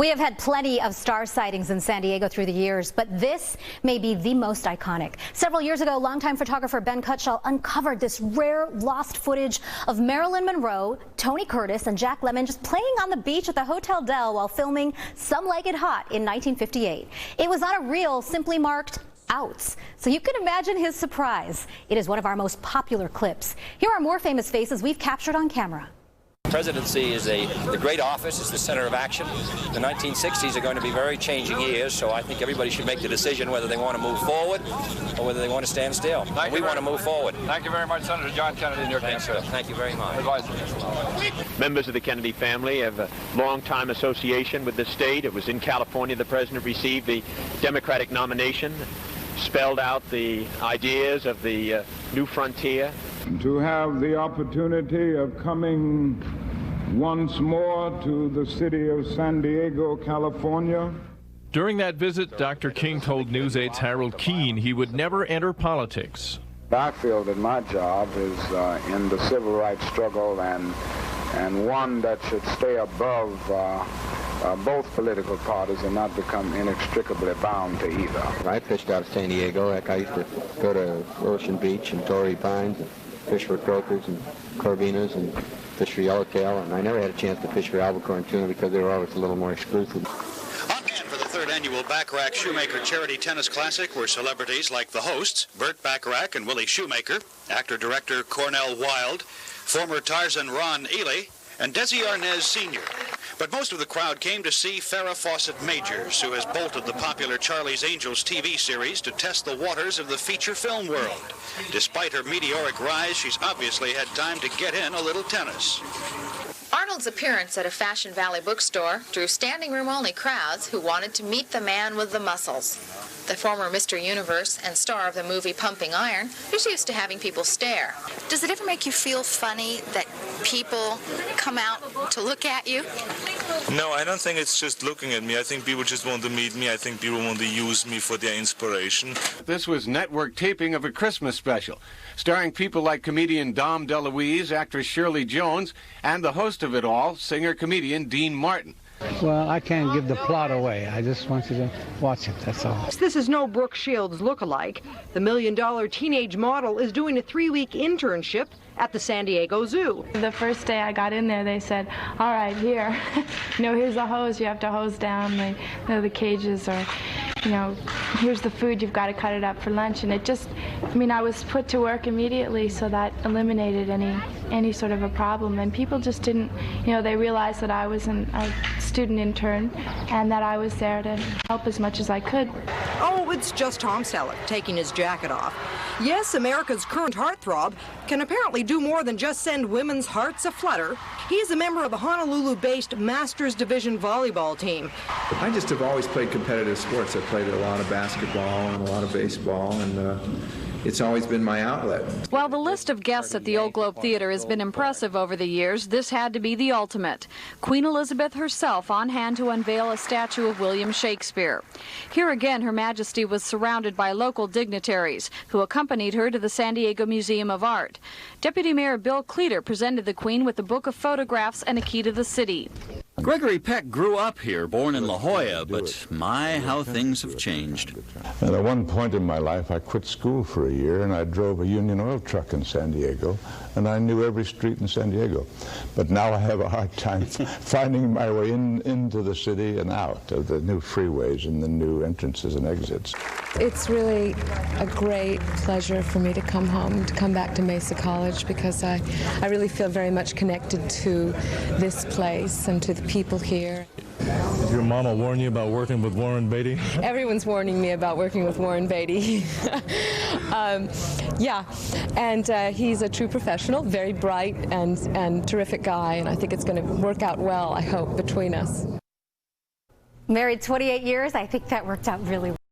We have had plenty of star sightings in San Diego through the years, but this may be the most iconic. Several years ago, longtime photographer Ben Cutshall uncovered this rare lost footage of Marilyn Monroe, Tony Curtis, and Jack Lemmon just playing on the beach at the Hotel Del while filming Some Like It Hot in 1958. It was on a reel simply marked outs. So you can imagine his surprise. It is one of our most popular clips. Here are more famous faces we've captured on camera. Presidency is the great office, is the center of action. The 1960s are going to be very changing years, so I think everybody should make the decision whether they want to move forward or whether they want to stand still. We want to move forward. Thank you very much, Senator John Kennedy, and your campaign. Thank you very much. Members of the Kennedy family have a long-time association with the state. It was in California the president received the Democratic nomination, spelled out the ideas of the new frontier. To have the opportunity of coming once more to the city of San Diego, California. During that visit, Dr. King told News 8's Harold Keene he would never enter politics. I feel that my job is in the civil rights struggle and one that should stay above both political parties and not become inextricably bound to either. I fished out of San Diego. I used to go to Ocean Beach and Torrey Pines and fish for croakers and corvinas and fish for yellowtail, and I never had a chance to fish for albacore and tuna because they were always a little more exclusive. On hand for the third annual Bacharach Shoemaker Charity Tennis Classic were celebrities like the hosts, Burt Bacharach and Willie Shoemaker, actor-director Cornell Wilde, former Tarzan Ron Ely, and Desi Arnaz Sr. But most of the crowd came to see Farrah Fawcett Majors, who has bolted the popular Charlie's Angels TV series to test the waters of the feature film world. Despite her meteoric rise, she's obviously had time to get in a little tennis. Arnold's appearance at a Fashion Valley bookstore drew standing room only crowds who wanted to meet the man with the muscles. The former Mr. Universe and star of the movie Pumping Iron is used to having people stare. Does it ever make you feel funny that people come out to look at you? No, I don't think it's just looking at me. I think people just want to meet me. I think people want to use me for their inspiration. This was network taping of a Christmas special, starring people like comedian Dom DeLuise, actress Shirley Jones, and the host of it all, singer-comedian Dean Martin. Well, I can't give the plot away. I just want you to watch it, that's all. This is no Brooke Shields look-alike. The $1 million teenage model is doing a 3-week internship at the San Diego Zoo. The first day I got in there, they said, all right, here, here's a hose, you have to hose down the cages, or, here's the food, you've got to cut it up for lunch. And it just, I was put to work immediately, so that eliminated any sort of a problem. And people just didn't, they realized that I was a student intern and that I was there to help as much as I could. Oh, it's just Tom Selleck taking his jacket off. Yes, America's current heartthrob can apparently do more than just send women's hearts aflutter. He's a member of the Honolulu-based Masters Division volleyball team. I just have always played competitive sports. I played a lot of basketball and a lot of baseball, and it's always been my outlet. While the list of guests at the Old Globe Theater has been impressive over the years, this had to be the ultimate. Queen Elizabeth herself on hand to unveil a statue of William Shakespeare. Here again, Her Majesty was surrounded by local dignitaries who accompanied her to the San Diego Museum of Art. Deputy Mayor Bill Cleater presented the Queen with a book of photographs and a key to the city. Gregory Peck grew up here, born in La Jolla, but my, how things have changed. And at one point in my life, I quit school for a year, and I drove a Union Oil truck in San Diego, and I knew every street in San Diego. But now I have a hard time finding my way into the city and out of the new freeways and the new entrances and exits. It's really a great pleasure for me to come home, to come back to Mesa College, because I really feel very much connected to this place and to the people here. Did your mama warn you about working with Warren Beatty? Everyone's warning me about working with Warren Beatty. Yeah, and he's a true professional, very bright and terrific guy, and I think it's going to work out well, I hope, between us. Married 28 years, I think that worked out really well.